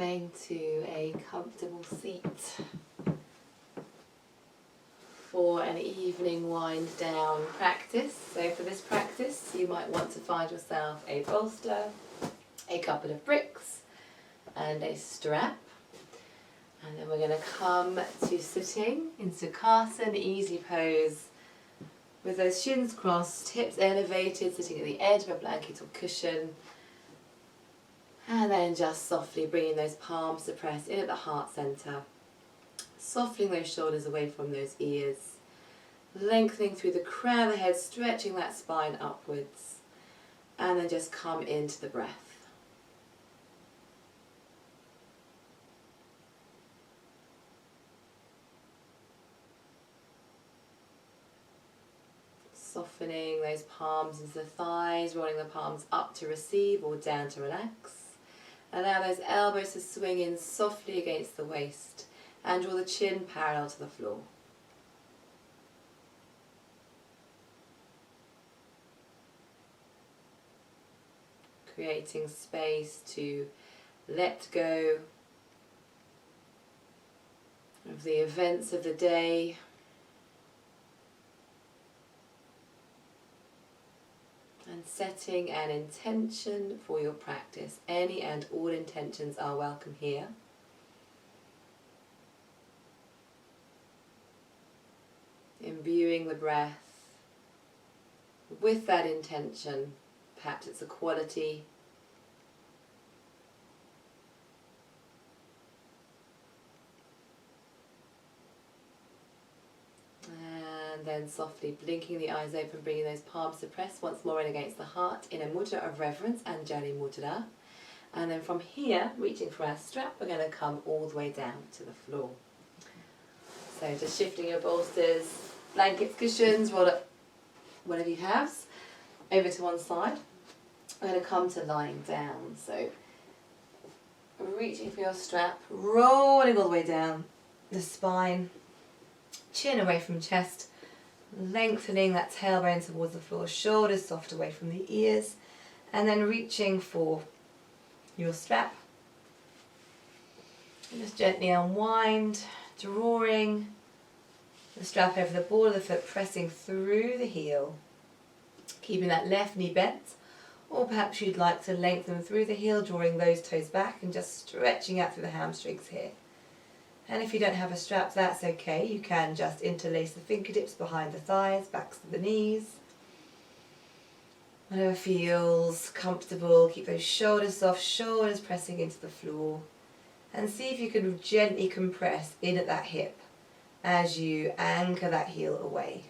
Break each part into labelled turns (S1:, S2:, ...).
S1: coming to a comfortable seat for an evening wind down practice. So for this practice you might want to find yourself a bolster, a couple of bricks and a strap. And then we're going to come to sitting in Sukhasana, easy pose, with those shins crossed, hips elevated, sitting at the edge of a blanket or cushion. And then just softly bringing those palms to press in at the heart center, softening those shoulders away from those ears, lengthening through the crown of the head, stretching that spine upwards, and then just come into the breath. Softening those palms into the thighs, rolling the palms up to receive or down to relax. Allow those elbows to swing in softly against the waist and draw the chin parallel to the floor. Creating space to let go of the events of the day. And setting an intention for your practice. Any and all intentions are welcome here. Imbuing the breath with that intention. Perhaps it's a quality. And then softly blinking the eyes open, bringing those palms to press once more in against the heart in a mudra of reverence, Anjali Mudra. And then from here, reaching for our strap, we're going to come all the way down to the floor. So just shifting your bolsters, blankets, cushions, roll up whatever you have, over to one side. We're going to come to lying down. So reaching for your strap, rolling all the way down the spine, chin away from chest, lengthening that tailbone towards the floor, shoulders soft away from the ears, and then reaching for your strap. And just gently unwind, drawing the strap over the ball of the foot, pressing through the heel, keeping that left knee bent, or perhaps you'd like to lengthen through the heel, drawing those toes back and just stretching out through the hamstrings here. And if you don't have a strap, that's okay. You can just interlace the fingertips behind the thighs, backs to the knees. Whatever feels comfortable. Keep those shoulders soft, shoulders pressing into the floor. And see if you can gently compress in at that hip as you anchor that heel away.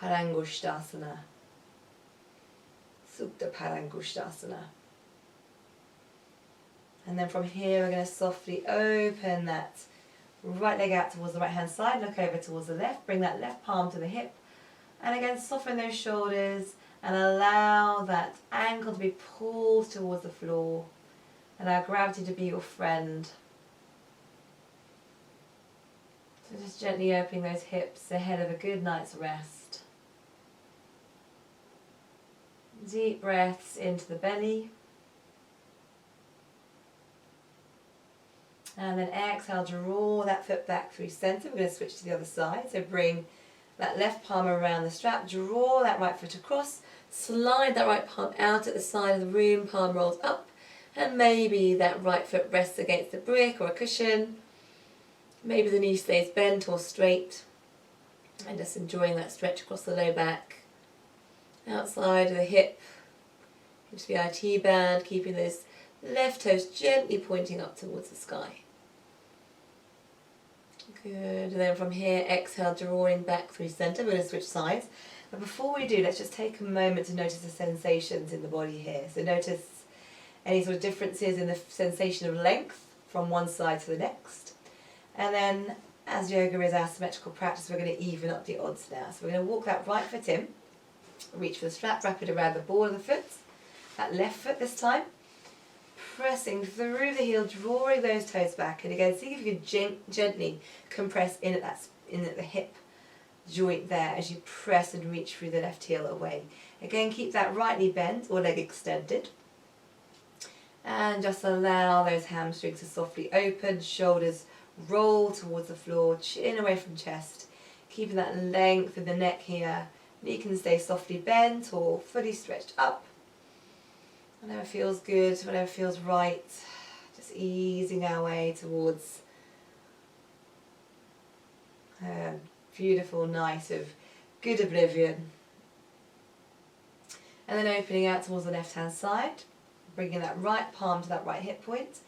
S1: Parangushtasana. Supta Parangushtasana. And then from here we're going to softly open that right leg out towards the right hand side, look over towards the left, bring that left palm to the hip, and again soften those shoulders and allow that ankle to be pulled towards the floor, allow gravity to be your friend. So just gently opening those hips ahead of a good night's rest. Deep breaths into the belly. And then exhale, draw that foot back through center. We're going to switch to the other side. So bring that left palm around the strap, draw that right foot across, slide that right palm out at the side of the room, palm rolls up, and maybe that right foot rests against a brick or a cushion. Maybe the knee stays bent or straight. And just enjoying that stretch across the low back. Outside of the hip, hips the IT band, keeping those left toes gently pointing up towards the sky. Good, and then from here, exhale, drawing back through center. We're going to switch sides. But before we do, let's just take a moment to notice the sensations in the body here. So notice any sort of differences in the sensation of length from one side to the next. And then, as yoga is our symmetrical practice, we're going to even up the odds now. So we're going to walk that right foot in, reach for the strap, wrap it around the ball of the foot, that left foot this time. Pressing through the heel, drawing those toes back, and again, see if you can gently compress in at the hip joint there as you press and reach through the left heel away. Again, keep that right knee bent or leg extended, And just allow those hamstrings to softly open, shoulders roll towards the floor, chin away from chest, keeping that length in the neck here. Knee can stay softly bent or fully stretched up. Whatever feels good, whatever feels right, just easing our way towards a beautiful night of good oblivion. And then opening out towards the left hand side, bringing that right palm to that right hip point,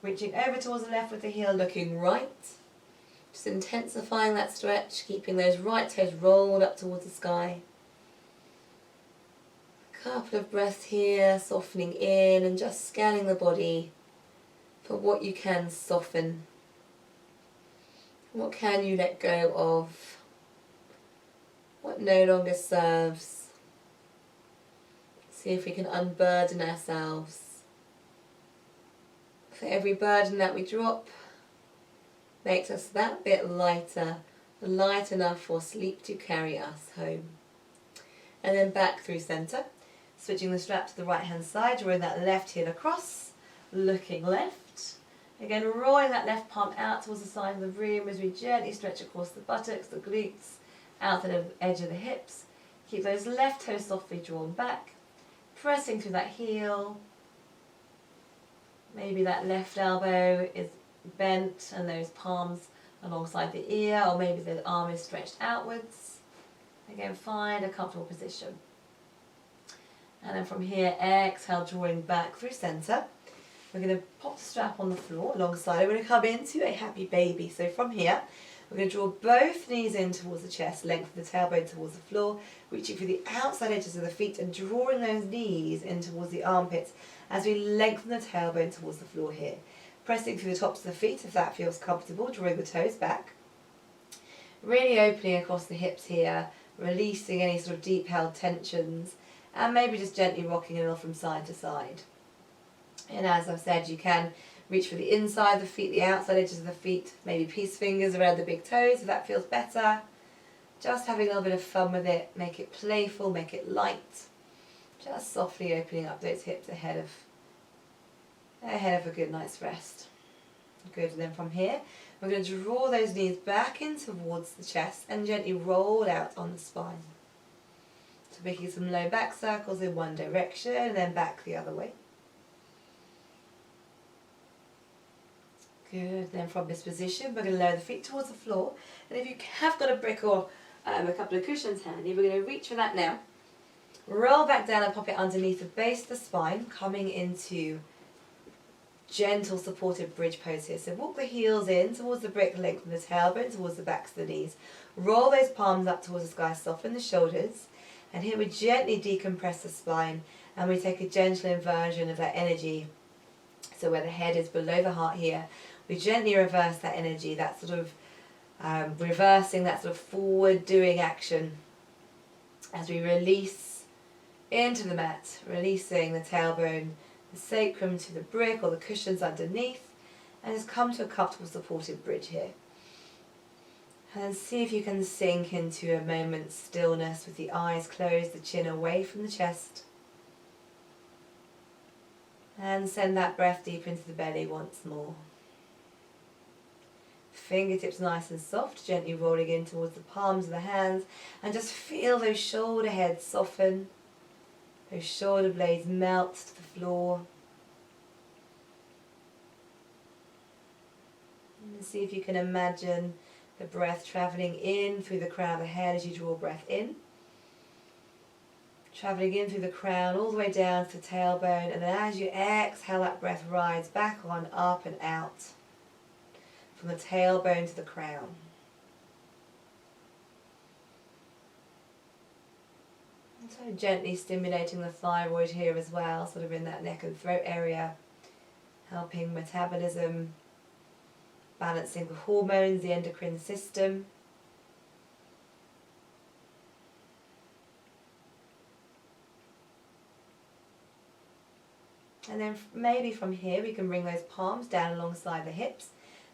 S1: reaching over towards the left with the heel looking right, just intensifying that stretch, keeping those right toes rolled up towards the sky. A couple of breaths here, softening in and just scanning the body for what you can soften. What can you let go of? What no longer serves? See if we can unburden ourselves. For every burden that we drop, makes us that bit lighter, light enough for sleep to carry us home. And then back through centre, switching the strap to the right hand side, drawing that left heel across, looking left. Again, rolling that left palm out towards the side of the room as we gently stretch across the buttocks, the glutes, out to the edge of the hips. Keep those left toes softly drawn back, pressing through that heel. Maybe that left elbow is bent and those palms alongside the ear, or maybe the arm is stretched outwards. Again, find a comfortable position. And then from here, exhale, drawing back through centre. We're going to pop the strap on the floor alongside it. We're going to come into a happy baby. So from here, we're going to draw both knees in towards the chest, lengthen the tailbone towards the floor, reaching for the outside edges of the feet and drawing those knees in towards the armpits as we lengthen the tailbone towards the floor here. Pressing through the tops of the feet if that feels comfortable, drawing the toes back. Really opening across the hips here, releasing any sort of deep held tensions, and maybe just gently rocking a little from side to side. And as I've said, you can reach for the inside of the feet, the outside edges of the feet, maybe peace fingers around the big toes if that feels better. Just having a little bit of fun with it, make it playful, make it light. Just softly opening up those hips ahead of a good night's rest. Good, and then from here, we're going to draw those knees back in towards the chest and gently roll out on the spine. So making some low back circles in one direction and then back the other way. Good, then from this position we're going to lower the feet towards the floor, and if you have got a brick or a couple of cushions handy, we're going to reach for that now. Roll back down and pop it underneath the base of the spine, coming into gentle supported bridge pose here. So walk the heels in towards the brick, lengthen the tailbone towards the backs of the knees. Roll those palms up towards the sky, soften the shoulders, and here we gently decompress the spine and we take a gentle inversion of that energy. So where the head is below the heart here, we gently reverse that energy, that sort of reversing that sort of forward doing action as we release into the mat, releasing the tailbone, the sacrum to the brick or the cushions underneath, and just come to a comfortable supported bridge here. And then see if you can sink into a moment's stillness with the eyes closed, the chin away from the chest. And send that breath deep into the belly once more. Fingertips nice and soft, gently rolling in towards the palms of the hands, and just feel those shoulder heads soften, those shoulder blades melt to the floor. And see if you can imagine the breath travelling in through the crown of the head as you draw breath in. Travelling in through the crown all the way down to the tailbone, and then as you exhale, that breath rides back on, up and out from the tailbone to the crown. And so gently stimulating the thyroid here as well, sort of in that neck and throat area, helping metabolism, balancing the hormones, the endocrine system. And then maybe from here we can bring those palms down alongside the hips,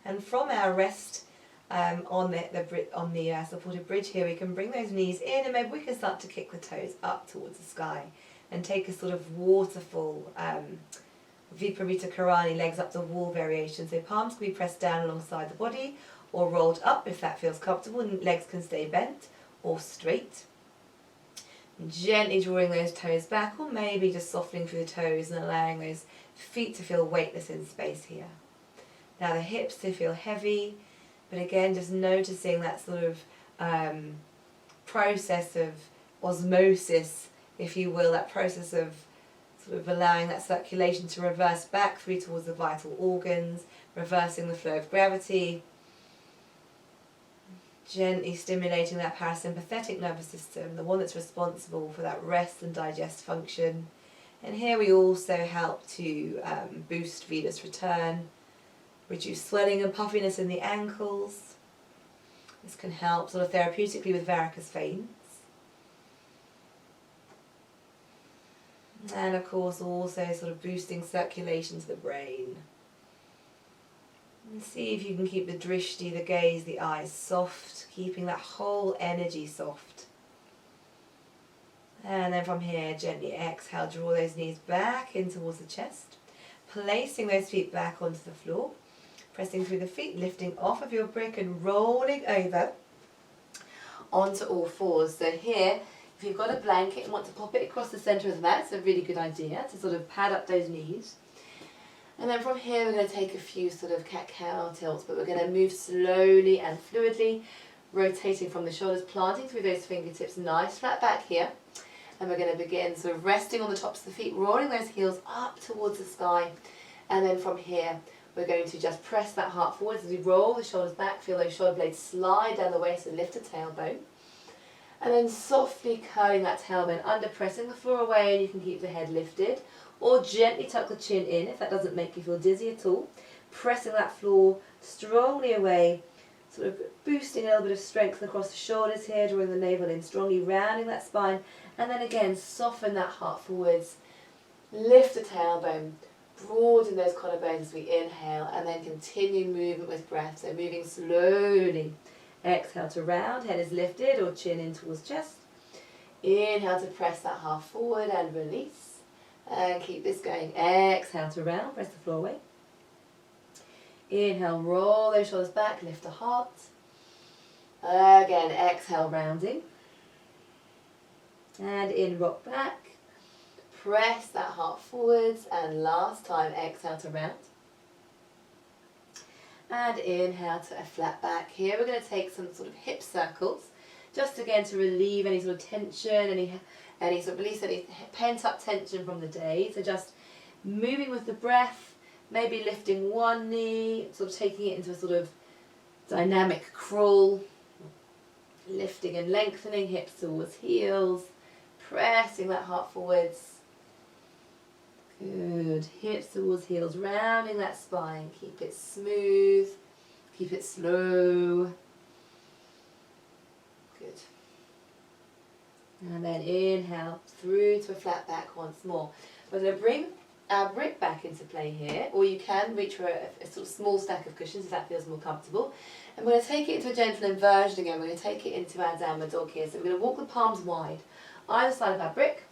S1: and from our rest on the supported bridge here, we can bring those knees in, and maybe we can start to kick the toes up towards the sky and take a sort of waterfall
S2: Viparita Karani, legs up the wall variation. So palms can be pressed down alongside the body or rolled up if that feels comfortable, and legs can stay bent or straight. Gently drawing those toes back, or maybe just softening through the toes and allowing those feet to feel weightless in space here. Now the hips to feel heavy, but again just noticing that sort of process of osmosis, if you will, that process of sort of allowing that circulation to reverse back through towards the vital organs, reversing the flow of gravity, gently stimulating that parasympathetic nervous system, the one that's responsible for that rest and digest function. And here we also help to boost venous return, reduce swelling and puffiness in the ankles. This can help sort of therapeutically with varicose veins. And of course also sort of boosting circulation to the brain. And see if you can keep the drishti, the gaze, the eyes soft, keeping that whole energy soft. And then from here, gently exhale, draw those knees back in towards the chest, placing those feet back onto the floor, pressing through the feet, lifting off of your brick and rolling over onto all fours. So here, if you've got a blanket and want to pop it across the centre of the mat, it's a really good idea to sort of pad up those knees. And then from here we're going to take a few sort of cat-cow tilts, but we're going to move slowly and fluidly, rotating from the shoulders, planting through those fingertips, nice flat back here. And we're going to begin sort of resting on the tops of the feet, rolling those heels up towards the sky. And then from here we're going to just press that heart forwards as we roll the shoulders back, feel those shoulder blades slide down the waist and lift the tailbone. And then softly curling that tailbone under, pressing the floor away, and you can keep the head lifted. Or gently tuck the chin in if that doesn't make you feel dizzy at all. Pressing that floor strongly away, sort of boosting a little bit of strength across the shoulders here, drawing the navel in strongly, rounding that spine. And then again, soften that heart forwards, lift the tailbone, broaden those collarbones as we inhale, and then continue movement with breath. So moving slowly. Exhale to round, head is lifted or chin in towards chest. Inhale to press that heart forward and release. And keep this going. Exhale to round, press the floor away. Inhale, roll those shoulders back, lift the heart. Again, exhale, rounding. And in, rock back. Press that heart forwards, and last time, exhale to round. And inhale to a flat back. Here we're going to take some sort of hip circles, just again to relieve any sort of tension, any sort of release any pent up tension from the day. So just moving with the breath, maybe lifting one knee, sort of taking it into a sort of dynamic crawl, lifting and lengthening hips towards heels, pressing that heart forwards. Good. Hips towards heels, rounding that spine. Keep it smooth. Keep it slow. Good. And then inhale through to a flat back once more. We're going to bring our brick back into play here, or you can reach for a sort of small stack of cushions if that feels more comfortable. And we're going to take it into a gentle inversion again. We're going to take it into our downward dog here. So we're going to walk the palms wide, either side of our brick.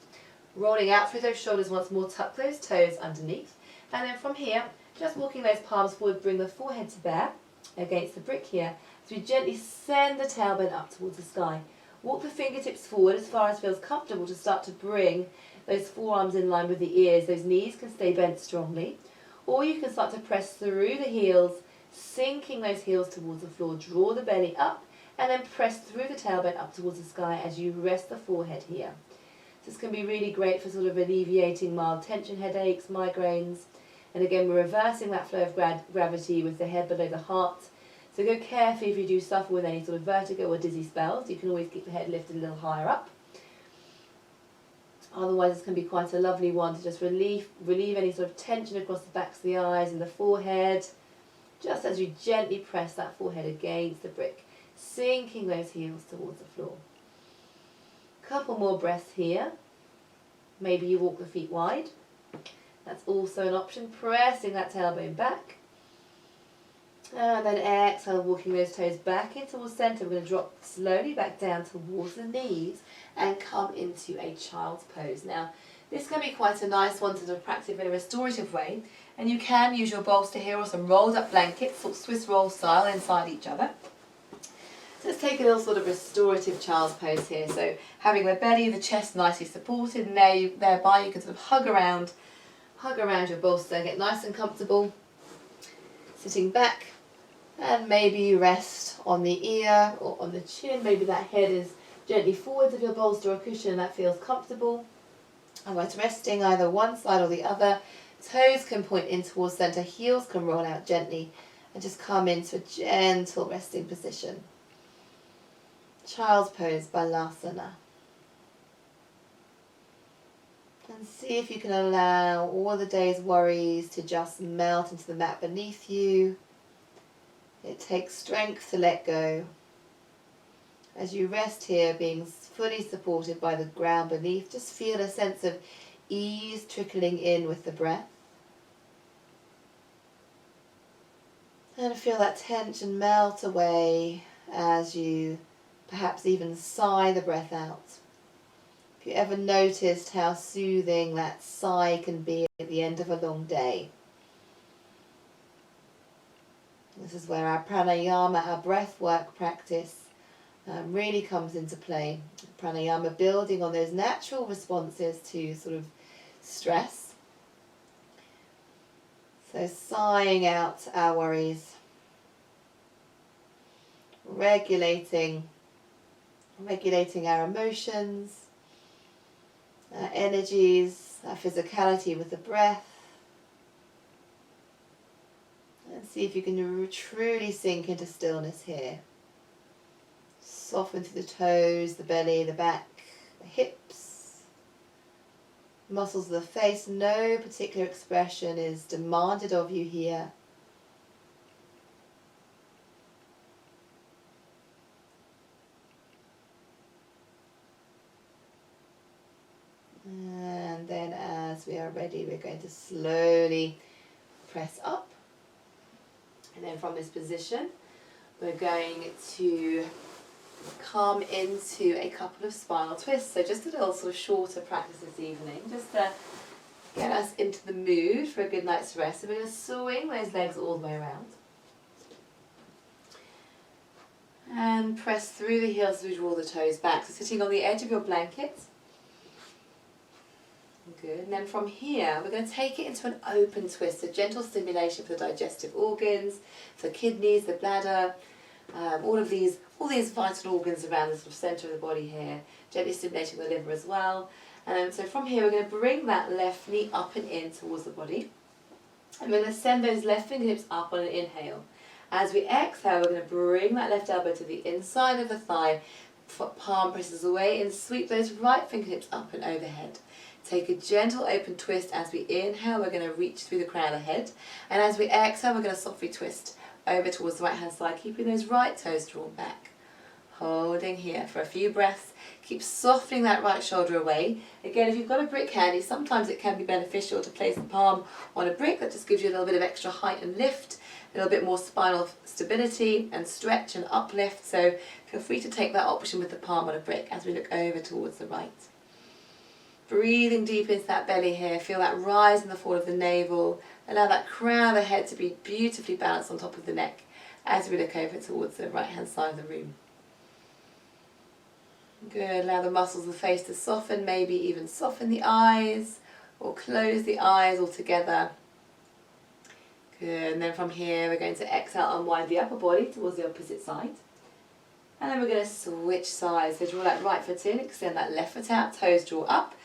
S2: Rolling out through those shoulders once more, tuck those toes underneath. And then from here, just walking those palms forward, bring the forehead to bear against the brick here. So we gently send the tailbone up towards the sky. Walk the fingertips forward as far as feels comfortable to start to bring those forearms in line with the ears. Those knees can stay bent strongly. Or you can start to press through the heels, sinking those heels towards the floor. Draw the belly up and then press through the tailbone up towards the sky as you rest the forehead here. This can be really great for sort of alleviating mild tension headaches, migraines. And again, we're reversing that flow of gravity with the head below the heart. So go carefully if you do suffer with any sort of vertigo or dizzy spells. You can always keep the head lifted a little higher up. Otherwise, this can be quite a lovely one to just relieve any sort of tension across the backs of the eyes and the forehead. Just as you gently press that forehead against the brick, sinking those heels towards the floor. Couple more breaths here. Maybe you walk the feet wide. That's also an option. Pressing that tailbone back. And then exhale, walking those toes back in towards centre. We're going to drop slowly back down towards the knees and come into a child's pose. Now,
S1: This can be quite a nice one to practice in a restorative way, and you can use your bolster here or some rolled up blankets, sort of Swiss roll style, inside each other. So let's take a little sort of restorative child's pose here. So having the belly, the chest nicely supported, and thereby you can sort of hug around your bolster, get nice and comfortable, sitting back, and maybe you rest on the ear or on the chin. Maybe that head is gently forwards of your bolster or cushion, and that feels comfortable. And we're resting either one side or the other. Toes can point in towards center, heels can roll out gently, and just come into a gentle resting position. Child's pose, Balasana. And see if you can allow all the day's worries to just melt into the mat beneath you. It takes strength to let go. As you rest here, being fully supported by the ground beneath, just feel a sense of ease trickling in with the breath. And feel that tension melt away as you perhaps even sigh the breath out. If you ever noticed how soothing that sigh can be at the end of a long day. This is where our pranayama, our breath work practice, really comes into play. Pranayama building on those natural responses to sort of stress. So sighing out our worries, regulating our emotions, our energies, our physicality with the breath. And see if you can truly sink into stillness here. Soften through the toes, the belly, the back, the hips, muscles of the face. No particular expression is demanded of you here. And then as we are ready, we're going to slowly press up. And then from this position, we're going to come into a couple of spinal twists. So just a little sort of shorter practice this evening, just to get us into the mood for a good night's rest. So we're going to swing those legs all the way around. And press through the heels as we draw the toes back. So sitting on the edge of your blanket. Good. And then from here, we're going to take it into an open twist, a gentle stimulation for the digestive organs, for the kidneys, the bladder, all these vital organs around the sort of centre of the body here, gently stimulating the liver as well. And so from here, we're going to bring that left knee up and in towards the body. And we're going to send those left fingertips up on an inhale. As we exhale, we're going to bring that left elbow to the inside of the thigh, palm presses away, and sweep those right fingertips up and overhead. Take a gentle open twist. As we inhale, we're going to reach through the crown of the head. And as we exhale, we're going to softly twist over towards the right hand side, keeping those right toes drawn back. Holding here for a few breaths. Keep softening that right shoulder away. Again, if you've got a brick handy, sometimes it can be beneficial to place the palm on a brick. That just gives you a little bit of extra height and lift, a little bit more spinal stability and stretch and uplift. So feel free to take that option with the palm on a brick as we look over towards the right. Breathing deep into that belly here, feel that rise and the fall of the navel. Allow that crown of the head to be beautifully balanced on top of the neck as we look over towards the right hand side of the room. Good, allow the muscles of the face to soften, maybe even soften the eyes or close the eyes altogether. Good, and then from here we're going to exhale, unwind the upper body towards the opposite side. And then we're going to switch sides, so draw that right foot in, extend that left foot out, toes draw up.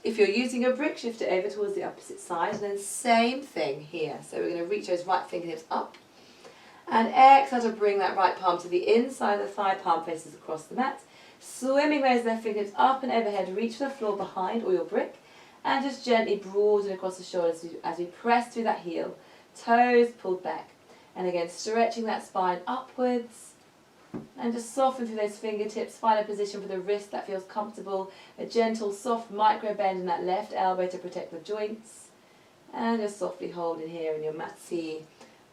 S1: If you're using a brick, shift it over towards the opposite side, and then same thing here. So we're going to reach those right fingertips up, and exhale to bring that right palm to the inside of the thigh, palm faces across the mat. Swimming those left fingertips up and overhead, reach for the floor behind or your brick, and just gently broaden across the shoulders as we press through that heel, toes pulled back. And again, stretching that spine upwards. And just soften through those fingertips, find a position for the wrist that feels comfortable, a gentle soft micro bend in that left elbow to protect the joints, and just softly hold in here in your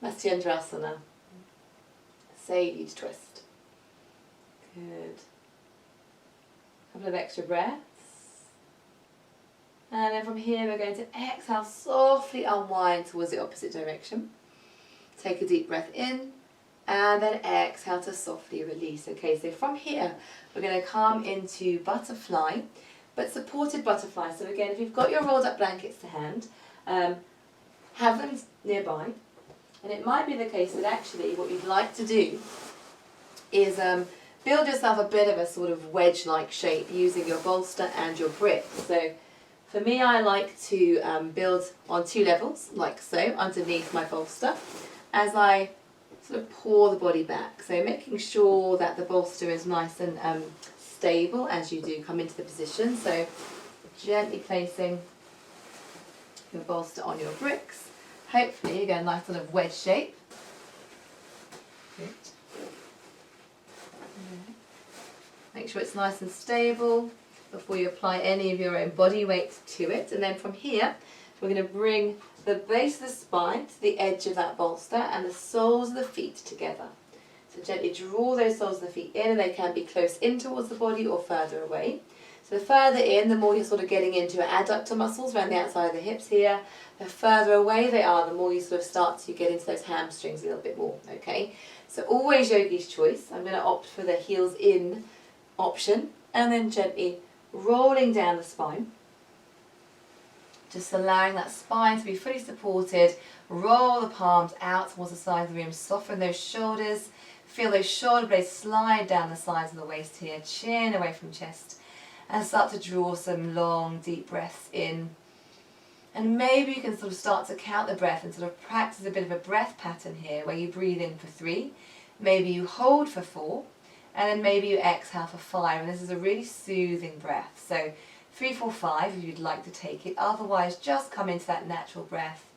S1: Matsyendrasana, sage twist. Good. A couple of extra breaths, And then from here we're going to exhale, softly unwind towards the opposite direction. Take a deep breath in and then exhale to softly release. Okay, so from here we're going to come into butterfly, but supported butterfly. So again, if you've got your rolled up blankets to hand, have them nearby. And it might be the case that actually what you'd like to do is build yourself a bit of a sort of wedge-like shape using your bolster and your bricks. So for me, I like to build on 2 levels, like so, underneath my bolster, as I sort of pour the body back. So making sure that the bolster is nice and stable as you do come into the position. So gently placing your bolster on your bricks. Hopefully you get a nice sort of wedge shape. Good. Make sure it's nice and stable before you apply any of your own body weight to it. And then from here, we're going to bring the base of the spine to the edge of that bolster and the soles of the feet together. So gently draw those soles of the feet in, and they can be close in towards the body or further away. So the further in, the more you're sort of getting into your adductor muscles around the outside of the hips here. The further away they are, the more you sort of start to get into those hamstrings a little bit more, okay? So always yogi's choice. I'm going to opt for the heels in option, and then gently rolling down the spine. Just allowing that spine to be fully supported. Roll the palms out towards the side of the room. Soften those shoulders. Feel those shoulder blades slide down the sides of the waist here. Chin away from chest. And start to draw some long, deep breaths in. And maybe you can sort of start to count the breath and sort of practice a bit of a breath pattern here where you breathe in for 3. Maybe you hold for 4. And then maybe you exhale for 5. And this is a really soothing breath. So 3, 4, 5 if you'd like to take it. Otherwise, just come into that natural breath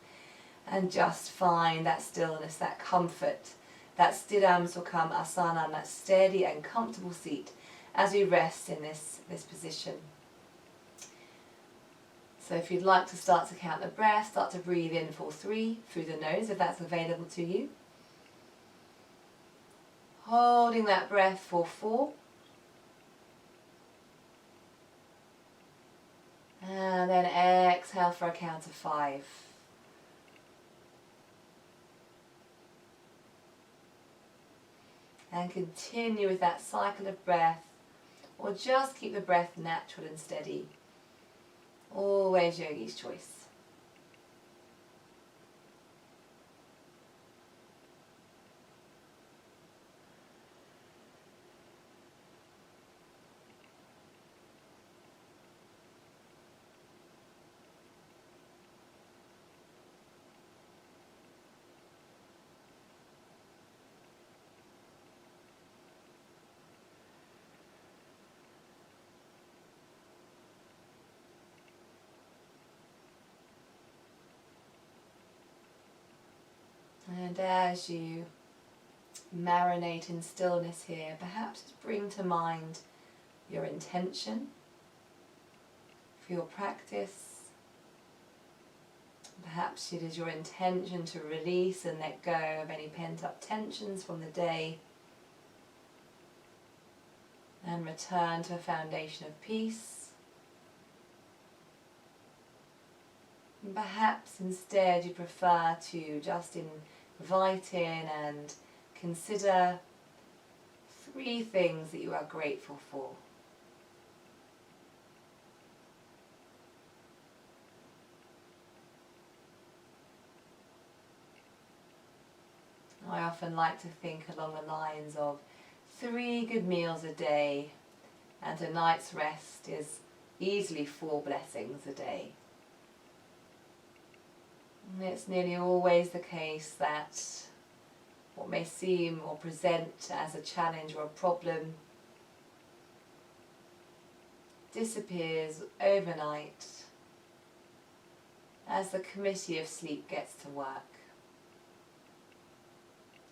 S1: and just find that stillness, that comfort, that Sthiram Sukham Asana, that steady and comfortable seat as we rest in this position. So if you'd like to start to count the breath, start to breathe in for 3 through the nose if that's available to you. Holding that breath for 4. And then exhale for a count of 5. And continue with that cycle of breath, or just keep the breath natural and steady. Always yogi's choice. And as you marinate in stillness here, perhaps just bring to mind your intention for your practice. Perhaps it is your intention to release and let go of any pent-up tensions from the day and return to a foundation of peace. And perhaps instead you prefer to just invite in and consider 3 things that you are grateful for. I often like to think along the lines of 3 good meals a day, and a night's rest is easily 4 blessings a day. And it's nearly always the case that what may seem or present as a challenge or a problem disappears overnight as the committee of sleep gets to work.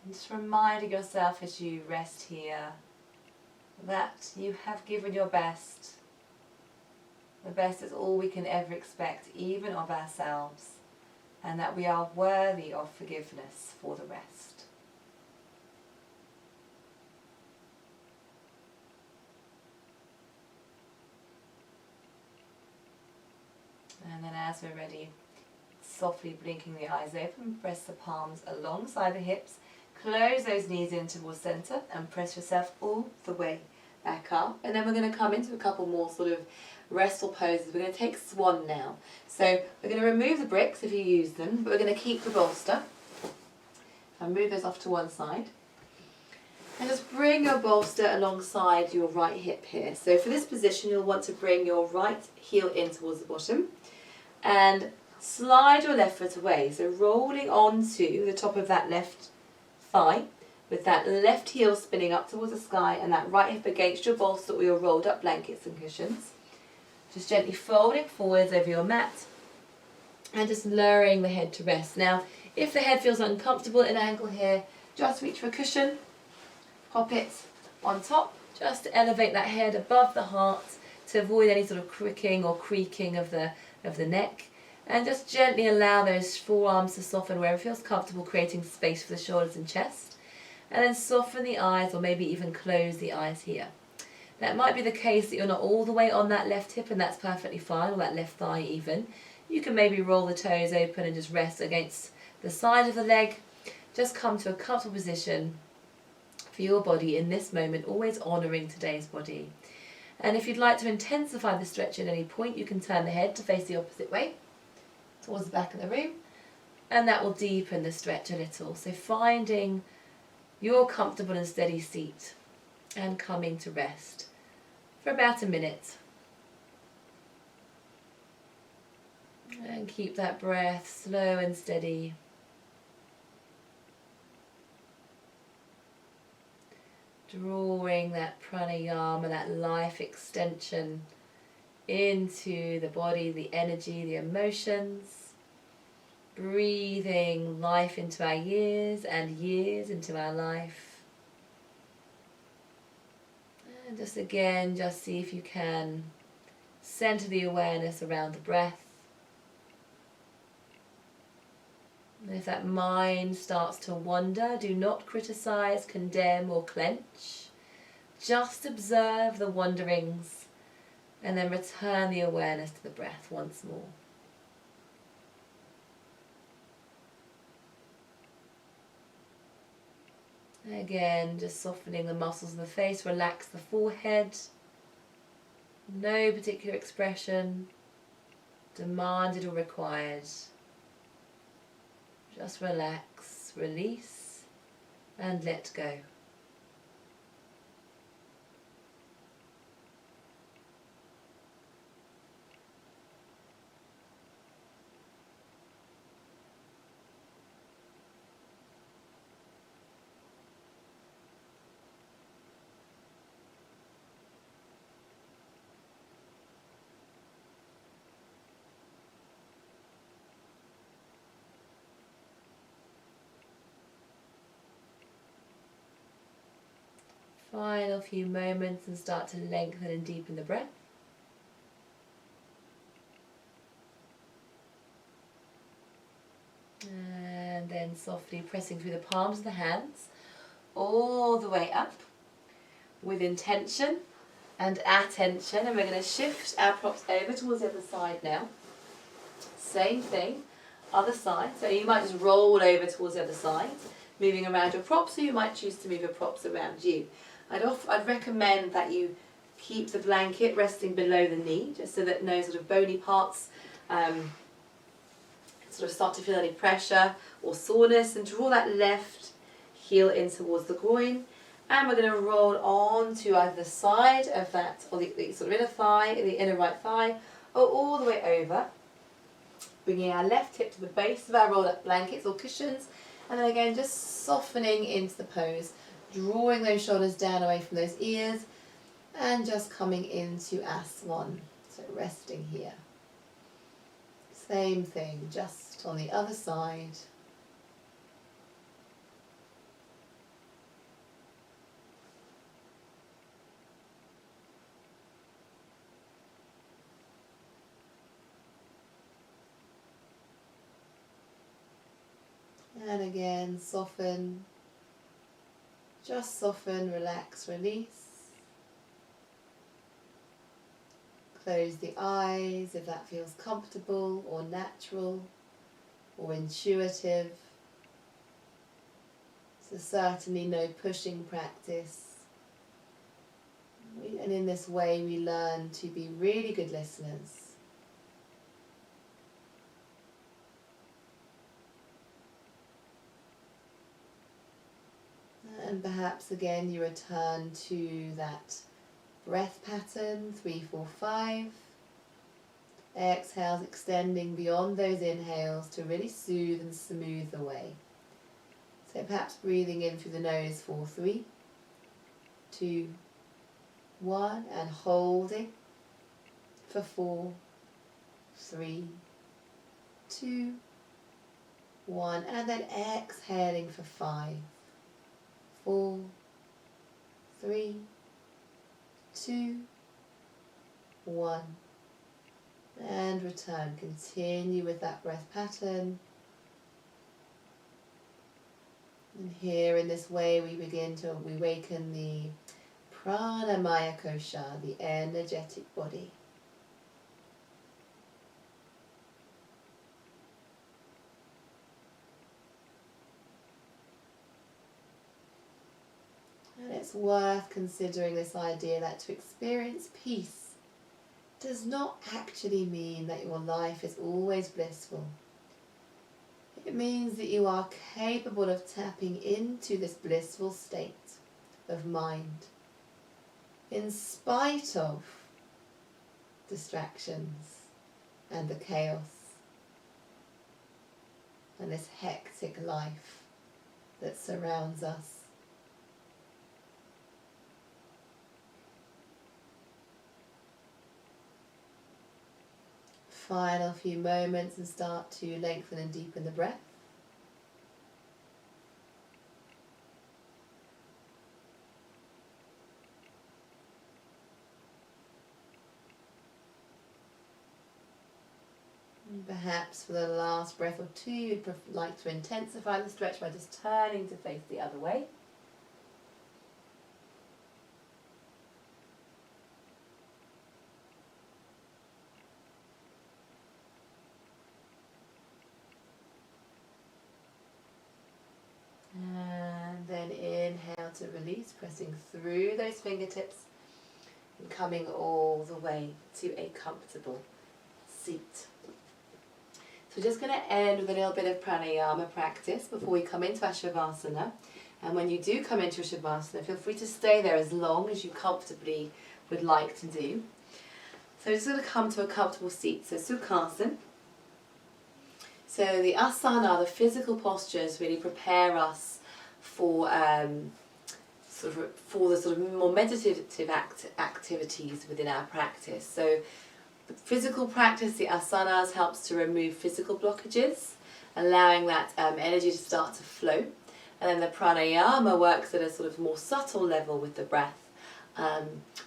S1: And just reminding yourself as you rest here that you have given your best. The best is all we can ever expect, even of ourselves, and that we are worthy of forgiveness for the rest.
S2: And then as we're ready, softly blinking the eyes open, press the palms alongside the hips, close those knees in towards centre and press yourself all the way back up. And then we're going to come into a couple more sort of restful poses. We're going to take swan now. So we're going to remove the bricks if you use them, but we're going to keep the bolster. And move those off to one side. And just bring your bolster alongside your right hip here. So for this position, you'll want to bring your right heel in towards the bottom and slide your left foot away. So rolling onto the top of that left thigh with that left heel spinning up towards the sky and that right hip against your bolster or your rolled up blankets and cushions. Just gently folding forwards over your mat and just lowering the head to rest. Now, if the head feels uncomfortable at an angle here, just reach for a cushion, pop it on top, just to elevate that head above the heart to avoid any sort of cricking or creaking of the neck. And just gently allow those forearms to soften wherever it feels comfortable, creating space for the shoulders and chest. And then soften the eyes or maybe even close the eyes here. That might be the case that you're not all the way on that left hip, and that's perfectly fine, or that left thigh even. You can maybe roll the toes open and just rest against the side of the leg. Just come to a comfortable position for your body in this moment, always honouring today's body. And if you'd like to intensify the stretch at any point, you can turn the head to face the opposite way, towards the back of the room, and that will deepen the stretch a little. So finding your comfortable and steady seat and coming to rest for about a minute. And keep that breath slow and steady. Drawing that pranayama, that life extension into the body, the energy, the emotions. Breathing life into our years and years into our life. And just again, just see if you can center the awareness around the breath. And if that mind starts to wander, do not criticize, condemn or clench. Just observe the wanderings and then return the awareness to the breath once more. Again, just softening the muscles of the face, relax the forehead. No particular expression demanded or required. Just relax, release, and let go. Final few moments and start to lengthen and deepen the breath. And then softly pressing through the palms of the hands all the way up with intention and attention. And we're going to shift our props over towards the other side now. Same thing, other side. So you might just roll over towards the other side, moving around your props, or you might choose to move your props around you. I'd recommend that you keep the blanket resting below the knee, just so that no sort of bony parts sort of start to feel any pressure or soreness, and draw that left heel in towards the groin. And we're going to roll on to either the side of that, or the sort of inner thigh, the inner right thigh, or all the way over, bringing our left hip to the base of our rolled up blankets or cushions, and then again just softening into the pose. Drawing those shoulders down away from those ears and just coming into our swan. So resting here. Same thing, just on the other side. And again, soften. Just soften, relax, release.
S1: close the eyes if that feels comfortable or natural or intuitive. So certainly no pushing practice. And in this way we learn to be really good listeners. And perhaps again you return to that breath pattern, 3, 4, 5. Exhales extending beyond those inhales to really soothe and smooth the way. So perhaps breathing in through the nose for 3, 2, 1, and holding for 4, 3, 2, 1, and then exhaling for 5, 4, 3, 2, 1, and return. Continue with that breath pattern. And here in this way we begin to awaken the pranamaya kosha, the energetic body. And it's worth considering this idea that to experience peace does not actually mean that your life is always blissful. It means that you are capable of tapping into this blissful state of mind in spite of distractions and the chaos and this hectic life that surrounds us. Final few moments and start to lengthen and deepen the breath. And perhaps for the last breath or two you'd like to intensify the stretch by just turning to face the other way. And then inhale to release, pressing through those fingertips and coming all the way to a comfortable seat. So we're just going to end with a little bit of pranayama practice before we come into our shavasana. And when you do come into a shavasana, feel free to stay there as long as you comfortably would like to do. So we're just going to come to a comfortable seat. So Sukhasana. So the asana, the physical postures, really prepare us for the more meditative activities within our practice. So the physical practice, the asanas, helps to remove physical blockages, allowing that energy to start to flow. And then the pranayama works at a sort of more subtle level with the breath,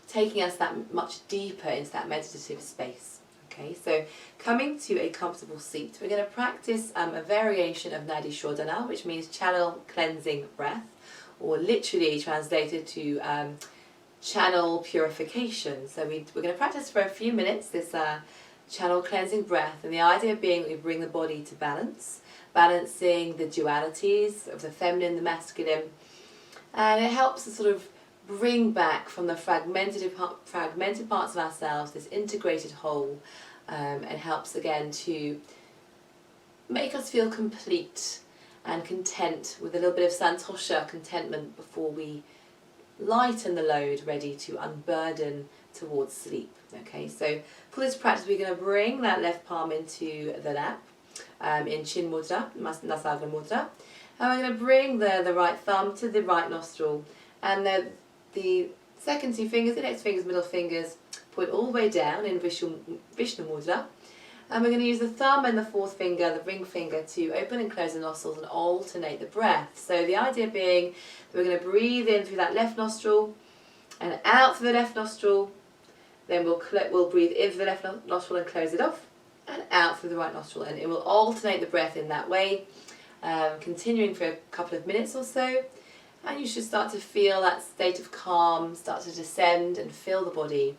S1: taking us that much deeper into that meditative space. Okay, so coming to a comfortable seat, we're going to practice a variation of Nadi Shodhana, which means channel cleansing breath, or literally translated to channel purification. So we're going to practice for a few minutes this channel cleansing breath, and the idea being that we bring the body to balance, balancing the dualities of the feminine, the masculine, and it helps to sort of bring back from the fragmented parts of ourselves this integrated whole, and helps again to make us feel complete and content, with a little bit of santosha, contentment, before we lighten the load, ready to unburden towards sleep. Okay, so for this practice we're going to bring that left palm into the lap, in Chin Mudra, Nasagra Mudra, and we're going to bring the right thumb to the right nostril, and the second two fingers, the next fingers, middle fingers, point all the way down in Vishnu Mudra. And we're going to use the thumb and the fourth finger, the ring finger, to open and close the nostrils and alternate the breath. So the idea being that we're going to breathe in through that left nostril and out through the left nostril. Then we'll breathe in through the left nostril and close it off, and out through the right nostril. And it will alternate the breath in that way, continuing for a couple of minutes or so. And you should start to feel that state of calm start to descend and fill the body.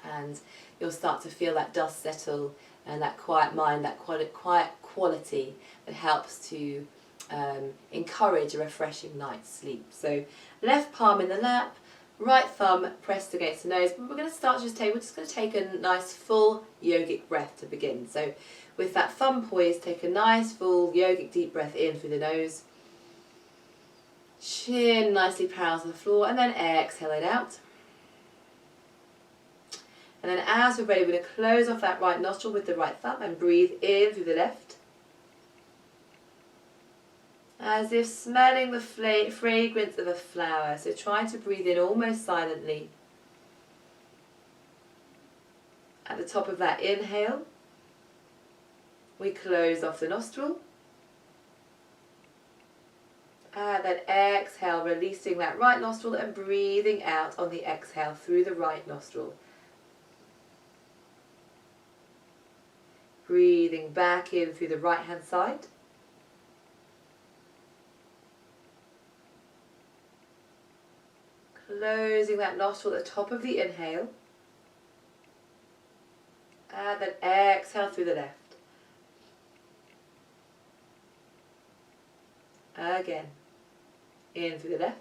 S1: And you'll start to feel that dust settle and that quiet mind, that quiet quality that helps to encourage a refreshing night's sleep. So left palm in the lap, right thumb pressed against the nose. But we're going to start we're just going to take a nice full yogic breath to begin. So with that thumb poised, take a nice full yogic deep breath in through the nose. Chin nicely parallel to the floor, and then exhale it out. And then as we're ready, we're going to close off that right nostril with the right thumb and breathe in through the left. As if smelling the fragrance of a flower. So try to breathe in almost silently. At the top of that inhale, we close off the nostril. And then exhale, releasing that right nostril and breathing out on the exhale through the right nostril. Breathing back in through the right hand side. Closing that nostril at the top of the inhale. And then exhale through the left. Again. In through the left.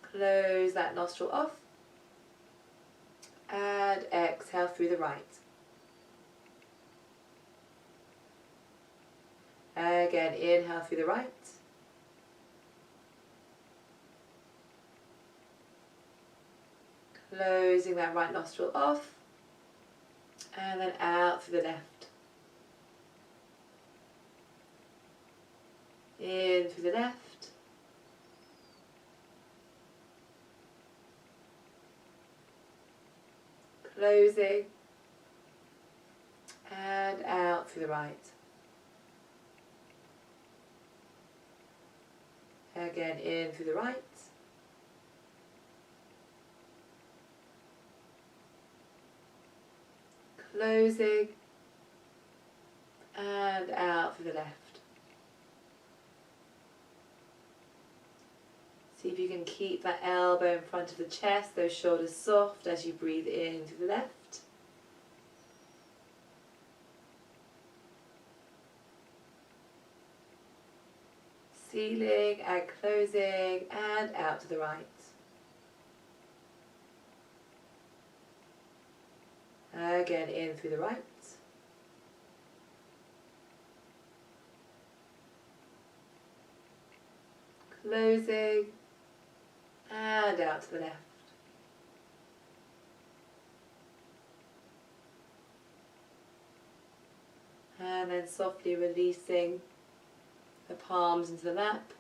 S1: Close that nostril off. And exhale through the right. Again, inhale through the right. Closing that right nostril off. And then out through the left. In through the left. Closing. And out through the right. Again, in through the right. Closing. And out through the left. See if you can keep that elbow in front of the chest, those shoulders soft as you breathe in through the left. Sealing and closing and out to the right. Again, in through the right. Closing and out to the left. And then softly releasing the palms into the lap.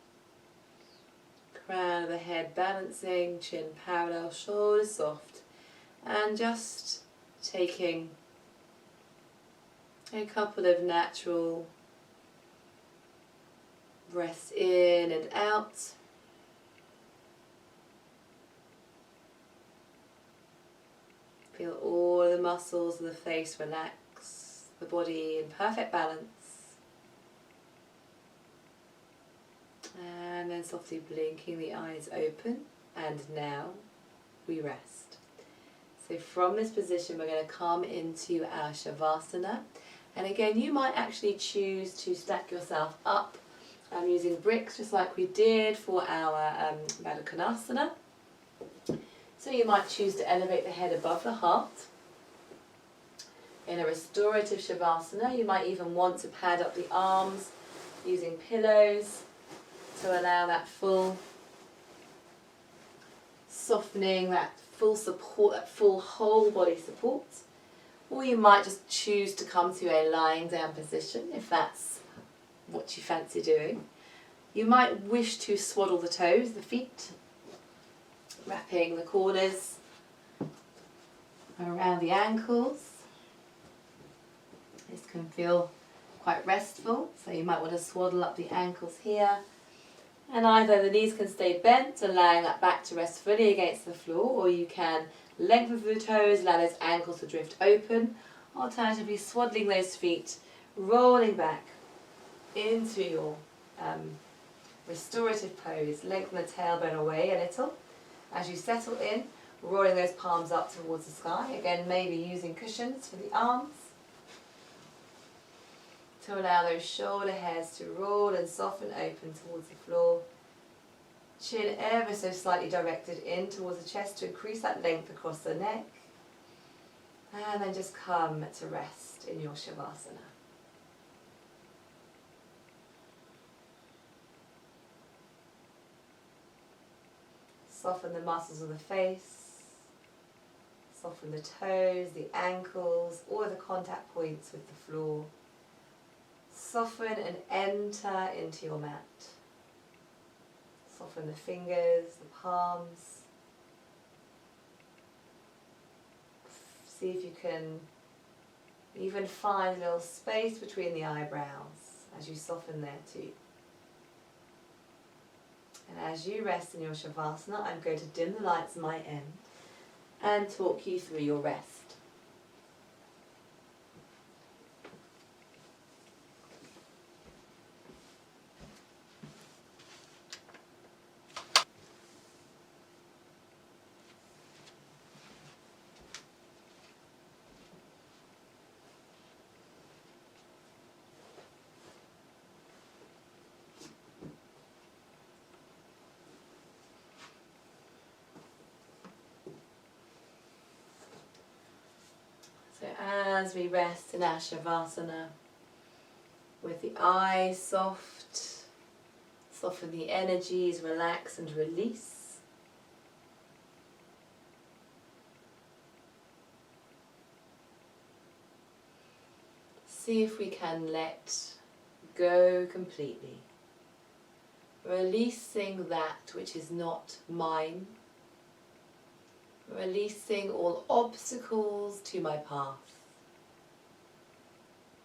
S1: Crown of the head balancing, chin parallel, shoulders soft. And just taking a couple of natural breaths in and out. Feel all the muscles of the face relax, the body in perfect balance. And then softly blinking the eyes open, and now we rest. So from this position we're going to come into our Shavasana, and again you might actually choose to stack yourself up using bricks just like we did for our Baddha Konasana. So you might choose to elevate the head above the heart. In a restorative Shavasana you might even want to pad up the arms using pillows to allow that full softening, that full support, that full whole body support. Or you might just choose to come to a lying down position if that's what you fancy doing. You might wish to swaddle the toes, the feet, wrapping the corners around the ankles. This can feel quite restful, so you might want to swaddle up the ankles here. And either the knees can stay bent, allowing that back to rest fully against the floor, or you can lengthen through the toes, allow those ankles to drift open. Alternatively, swaddling those feet, rolling back into your restorative pose. Lengthen the tailbone away a little. As you settle in, rolling those palms up towards the sky. Again, maybe using cushions for the arms. To allow those shoulder hairs to roll and soften open towards the floor. Chin ever so slightly directed in towards the chest to increase that length across the neck. And then just come to rest in your Shavasana. Soften the muscles of the face. Soften the toes, the ankles, all of the contact points with the floor. Soften and enter into your mat. Soften the fingers, the palms. See if you can even find a little space between the eyebrows as you soften there too. And as you rest in your Shavasana, I'm going to dim the lights on my end and talk you through your rest. So as we rest in our Shavasana, with the eyes soft, soften the energies, relax and release. See if we can let go completely, releasing that which is not mine. Releasing all obstacles to my path.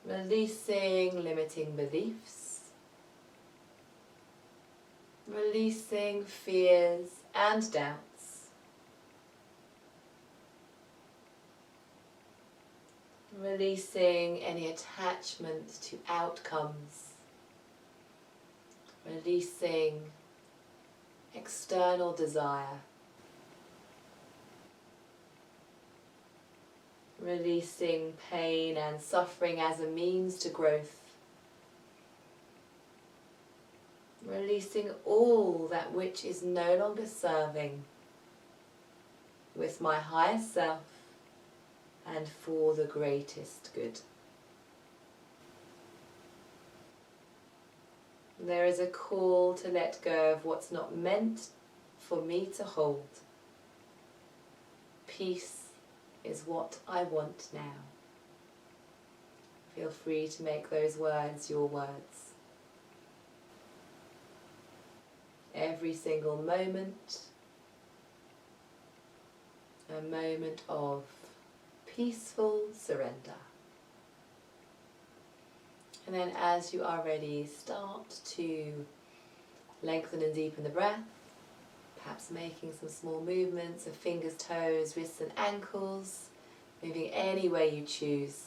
S1: Releasing limiting beliefs. Releasing fears and doubts. Releasing any attachment to outcomes. Releasing external desire. Releasing pain and suffering as a means to growth. Releasing all that which is no longer serving with my highest self and for the greatest good. There is a call to let go of what's not meant for me to hold. Peace is what I want now. Feel free to make those words your words. Every single moment, a moment of peaceful surrender. And then as you are ready, start to lengthen and deepen the breath. Perhaps making some small movements of fingers, toes, wrists and ankles, moving any way you choose.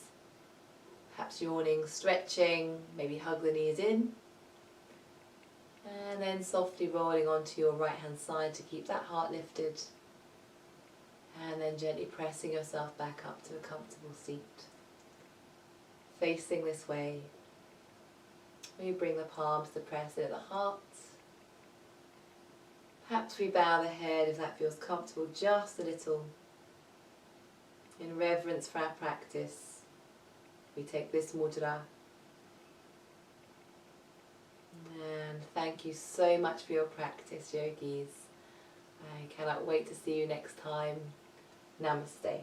S1: Perhaps yawning, stretching, maybe hug the knees in. And then softly rolling onto your right hand side to keep that heart lifted. And then gently pressing yourself back up to a comfortable seat. Facing this way. We bring the palms to press in at the heart. Perhaps we bow the head if that feels comfortable just a little. In reverence for our practice, we take this mudra. And thank you so much for your practice, yogis. I cannot wait to see you next time. Namaste.